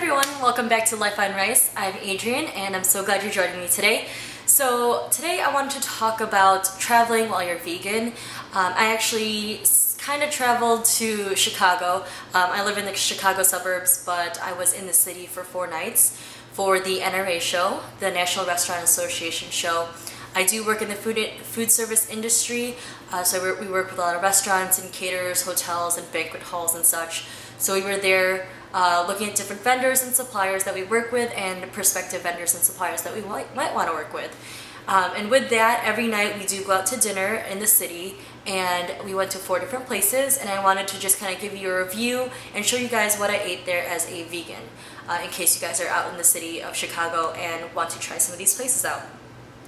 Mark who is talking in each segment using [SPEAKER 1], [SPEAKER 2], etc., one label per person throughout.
[SPEAKER 1] everyone, welcome back to Life on Rice. I'm Adrian and I'm so glad you're joining me today. So today I wanted to talk about traveling while you're vegan. I actually kind of traveled to Chicago. I live in the Chicago suburbs, but I was in the city for 4 nights for the NRA show, the National Restaurant Association show. I do work in the food service industry, so we work with a lot of restaurants and caterers, hotels, and banquet halls and such. So we were there looking at different vendors and suppliers that we work with and prospective vendors and suppliers that we might want to work with. And with that, every night we do go out to dinner in the city, and we went to 4 different places, and I wanted to just kind of give you a review and show you guys what I ate there as a vegan, in case you guys are out in the city of Chicago and want to try some of these places out.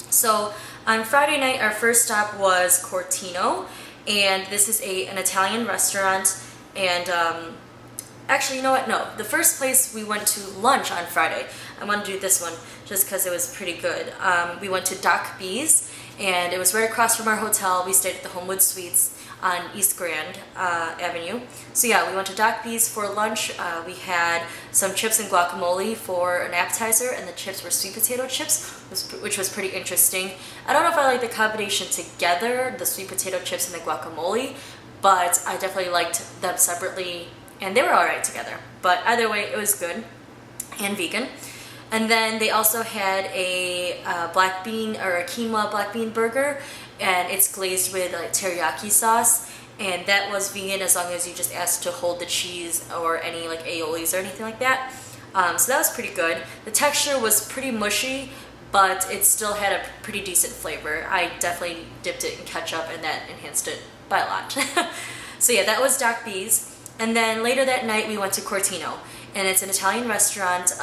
[SPEAKER 1] So on Friday night, our first stop was Quartino, and this is an Italian restaurant. And actually, you know what? No, the first place we went to lunch on Friday. I want to do this one just because it was pretty good. We went to DITKA'S, and it was right across from our hotel. We stayed at the Homewood Suites on East Grand Avenue. So yeah, we went to DITKA'S for lunch. We had some chips and guacamole for an appetizer, and the chips were sweet potato chips, which was pretty interesting. I don't know if I like the combination together, the sweet potato chips and the guacamole, but I definitely liked them separately, and they were alright together. But either way, it was good and vegan. And then they also had a black bean or a quinoa black bean burger, and it's glazed with like teriyaki sauce, and that was vegan as long as you just asked to hold the cheese or any like aiolis or anything like that. So that was pretty good. The texture was pretty mushy, but it still had a pretty decent flavor. I definitely dipped it in ketchup, and that enhanced it by a lot. So yeah, that was DITKA'S. And then later that night we went to Quartino, and it's an Italian restaurant.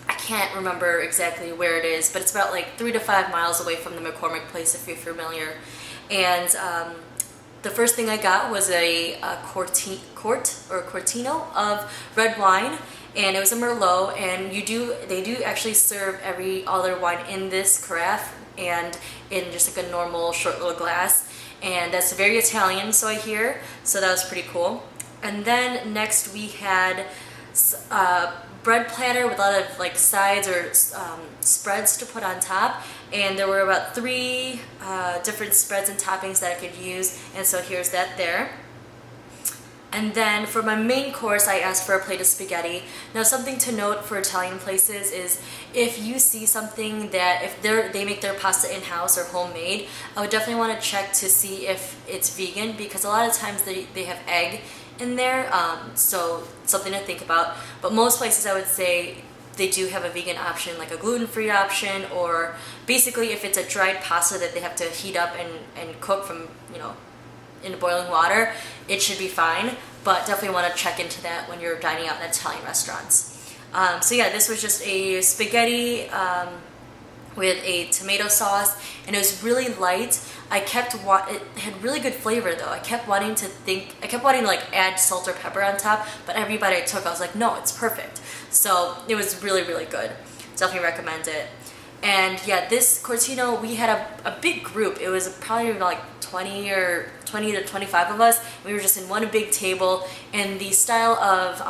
[SPEAKER 1] I can't remember exactly where it is, but it's about like 3 to 5 miles away from the McCormick place if you're familiar. And the first thing I got was a Quartino of red wine, and it was a Merlot. And they do actually serve all their wine in this carafe and in just like a normal short little glass. And that's very Italian, so I hear. So that was pretty cool. And then next we had bread platter with a lot of like sides or spreads to put on top, and there were about 3 different spreads and toppings that I could use, and so here's that there. And then for my main course, I asked for a plate of spaghetti. Now, something to note for Italian places is if you see something that if they make their pasta in-house or homemade, I would definitely want to check to see if it's vegan, because a lot of times they have egg in there, so something to think about. But most places, I would say, they do have a vegan option, like a gluten-free option, or basically if it's a dried pasta that they have to heat up and cook from, in boiling water, it should be fine. But definitely want to check into that when you're dining out in Italian restaurants. So yeah, this was just a spaghetti with a tomato sauce, and it was really light. It had really good flavor though. I kept wanting to like add salt or pepper on top, but every bite I took I was like, no, it's perfect. So it was really, really good. Definitely recommend it. And yeah, this Quartino, we had a big group. It was probably like 20 to 25 of us. We were just in one big table, and the style of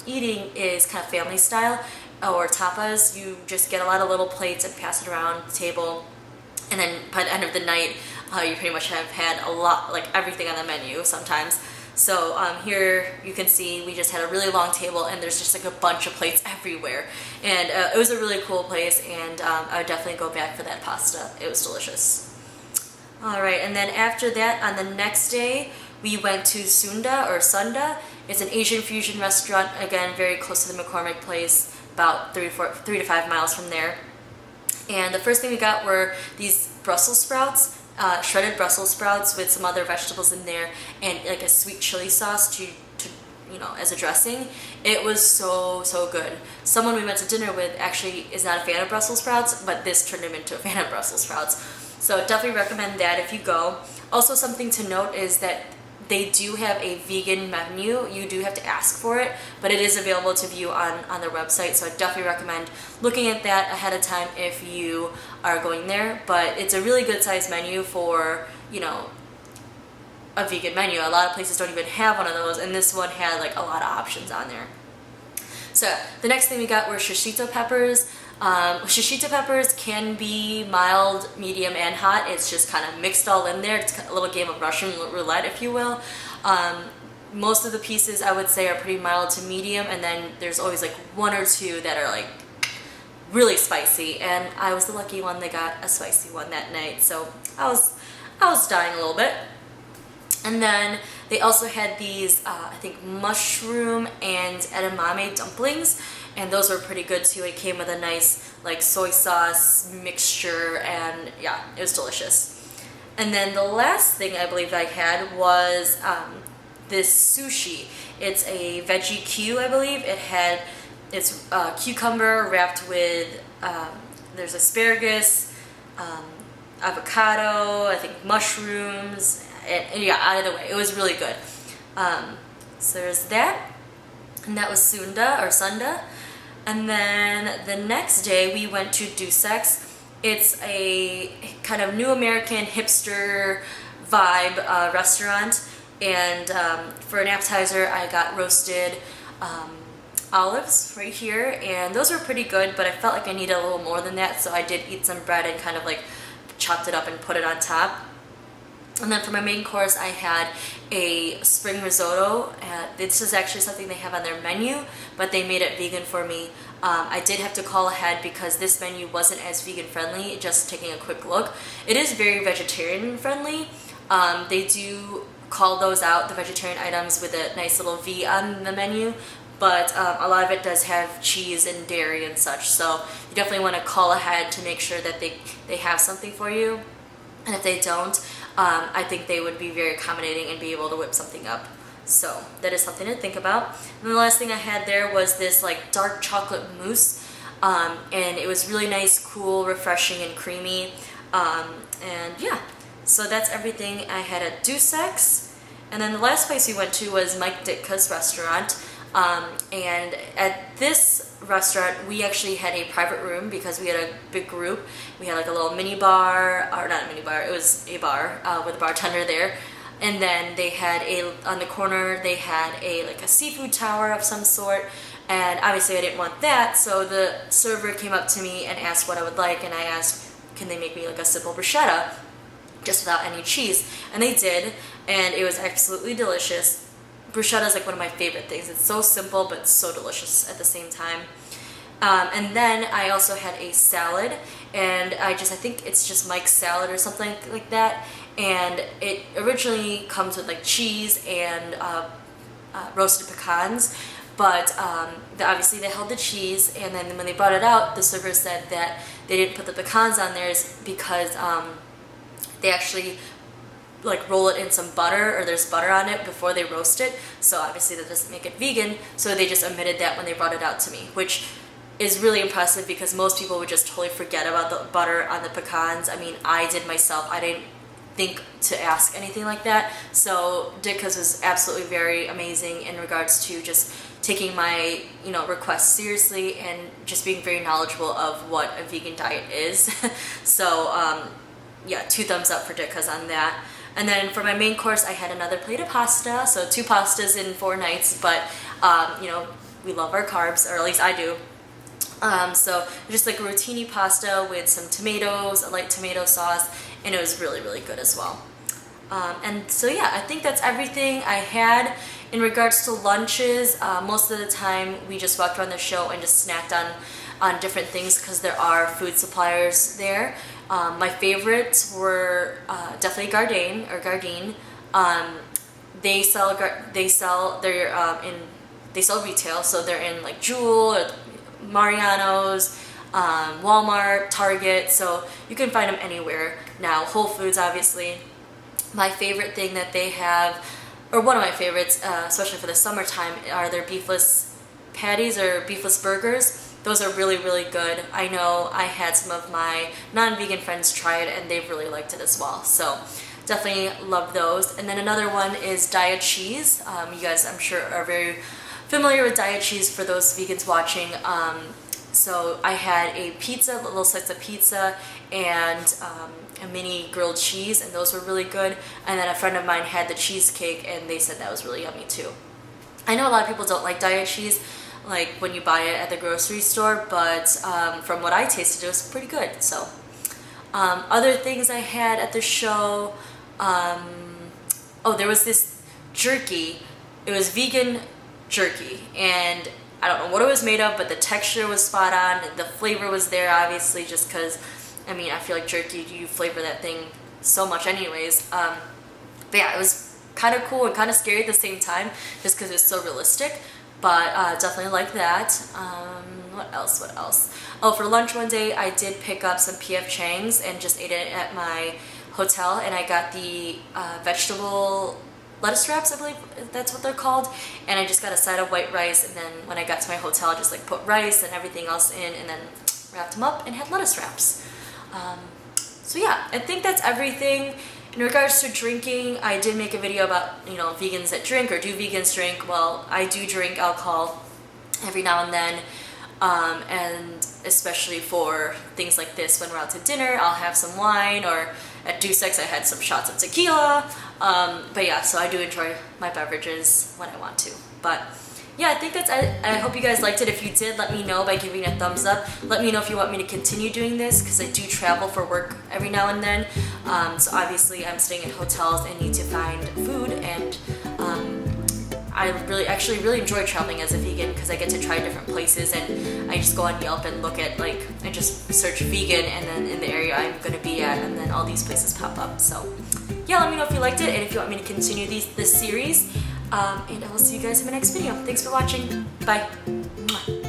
[SPEAKER 1] eating is kind of family style, or tapas. You just get a lot of little plates and pass it around the table, and then by the end of the night, you pretty much have had a lot, like everything on the menu sometimes. So here you can see we just had a really long table, and there's just like a bunch of plates everywhere. And it was a really cool place, and I would definitely go back for that pasta. It was delicious. Alright, and then after that, on the next day, we went to Sunda. It's an Asian fusion restaurant, again, very close to the McCormick place, about 3 to 5 miles from there. And the first thing we got were these Brussels sprouts, shredded Brussels sprouts with some other vegetables in there, and like a sweet chili sauce to as a dressing. It was so good. Someone we went to dinner with actually is not a fan of Brussels sprouts, but this turned him into a fan of Brussels sprouts. So definitely recommend that if you go. Also, something to note is that they do have a vegan menu. You do have to ask for it, but it is available to view on their website, so I definitely recommend looking at that ahead of time if you are going there. But it's a really good sized menu for, a vegan menu. A lot of places don't even have one of those, and this one had like a lot of options on there. So the next thing we got were shishito peppers. Shishito peppers can be mild, medium, and hot. It's just kind of mixed all in there. It's a little game of Russian roulette, if you will. Most of the pieces I would say are pretty mild to medium, and then there's always like one or two that are like really spicy, and I was the lucky one that got a spicy one that night, so I was dying a little bit. And then they also had these, I think, mushroom and edamame dumplings, and those were pretty good too. It came with a nice like soy sauce mixture, and yeah, it was delicious. And then the last thing I believe I had was this sushi. It's a veggie Q, I believe. It's cucumber wrapped with, there's asparagus, avocado, I think mushrooms, and yeah, either way, it was really good. So there's that, and that was Sunda. And then the next day we went to DUTKA'S. It's a kind of new American hipster vibe restaurant, and for an appetizer I got roasted olives right here, and those were pretty good, but I felt like I needed a little more than that, so I did eat some bread and kind of like chopped it up and put it on top. And then for my main course I had a spring risotto. This is actually something they have on their menu, but they made it vegan for me. I did have to call ahead because this menu wasn't as vegan friendly, just taking a quick look. It is very vegetarian friendly. They do call those out, the vegetarian items, with a nice little V on the menu, but a lot of it does have cheese and dairy and such, so you definitely want to call ahead to make sure that they have something for you. And if they don't, I think they would be very accommodating and be able to whip something up. So that is something to think about. And the last thing I had there was this like dark chocolate mousse, and it was really nice, cool, refreshing, and creamy. And yeah, so that's everything I had at DUTKA'S. And then the last place we went to was DITKA'S restaurant. And at this restaurant we actually had a private room because we had a big group. We had like a little mini bar, or not a mini bar, it was a bar with a bartender there. And then they had on the corner they had like a seafood tower of some sort, and obviously I didn't want that, so the server came up to me and asked what I would like, and I asked, can they make me like a simple bruschetta just without any cheese, and they did, and it was absolutely delicious. Bruschetta is like one of my favorite things. It's so simple but so delicious at the same time. And then I also had a salad, and I think it's just Mike's salad or something like that, and it originally comes with like cheese and roasted pecans, but obviously they held the cheese, and then when they brought it out, the server said that they didn't put the pecans on theirs because they actually like roll it in some butter, or there's butter on it before they roast it, so obviously that doesn't make it vegan, so they just omitted that when they brought it out to me, which is really impressive because most people would just totally forget about the butter on the pecans. I mean, I did myself. I didn't think to ask anything like that, so DITKA'S was absolutely very amazing in regards to just taking my requests seriously and just being very knowledgeable of what a vegan diet is. So yeah, 2 thumbs up for DITKA'S on that. And then for my main course I had another plate of pasta, so 2 pastas in 4 nights, but we love our carbs, or at least I do. So just like a rotini pasta with some tomatoes, a light tomato sauce, and it was really, really good as well. And so yeah, I think that's everything I had. In regards to lunches, most of the time we just walked around the show and just snacked on different things because there are food suppliers there. My favorites were definitely Gardein. They sell retail, so they're in like Jewel, or Mariano's, Walmart, Target, so you can find them anywhere now. Whole Foods, obviously. My favorite thing that they have, or one of my favorites, especially for the summertime, are their beefless patties or beefless burgers. Those are really, really good. I know I had some of my non-vegan friends try it and they've really liked it as well. So definitely love those. And then another one is Diet Cheese. You guys, I'm sure, are very familiar with Diet Cheese for those vegans watching. So I had a pizza, a little slice of pizza, and a mini grilled cheese, and those were really good. And then a friend of mine had the cheesecake, and they said that was really yummy too. I know a lot of people don't like Diet Cheese. like when you buy it at the grocery store, but from what I tasted, it was pretty good. So other things I had at the show, oh, there was this jerky. It was vegan jerky, and I don't know what it was made of, but the texture was spot on. The flavor was there, obviously, just because, I mean, I feel like jerky, you flavor that thing so much anyways. But yeah, it was kind of cool and kind of scary at the same time, just because it's so realistic. But definitely like that. What else? Oh, for lunch one day, I did pick up some P.F. Chang's and just ate it at my hotel, and I got the vegetable lettuce wraps, I believe that's what they're called, and I just got a side of white rice, and then when I got to my hotel, I just like put rice and everything else in, and then wrapped them up and had lettuce wraps. So yeah, I think that's everything. In regards to drinking, I did make a video about, you know, vegans that drink, or do vegans drink? Well, I do drink alcohol every now and then, and especially for things like this, when we're out to dinner, I'll have some wine, or at DUTKA'S I had some shots of tequila. But yeah, so I do enjoy my beverages when I want to. But yeah, I think that's it. I hope you guys liked it. If you did, let me know by giving a thumbs up. Let me know if you want me to continue doing this, because I do travel for work every now and then. So obviously I'm staying in hotels and need to find food, and I actually really enjoy traveling as a vegan, because I get to try different places, and I just go on Yelp and look at, like, I just search vegan, and then in the area I'm going to be at, and then all these places pop up. So yeah, let me know if you liked it, and if you want me to continue this series, and I will see you guys in my next video. Thanks for watching. Bye. Mwah.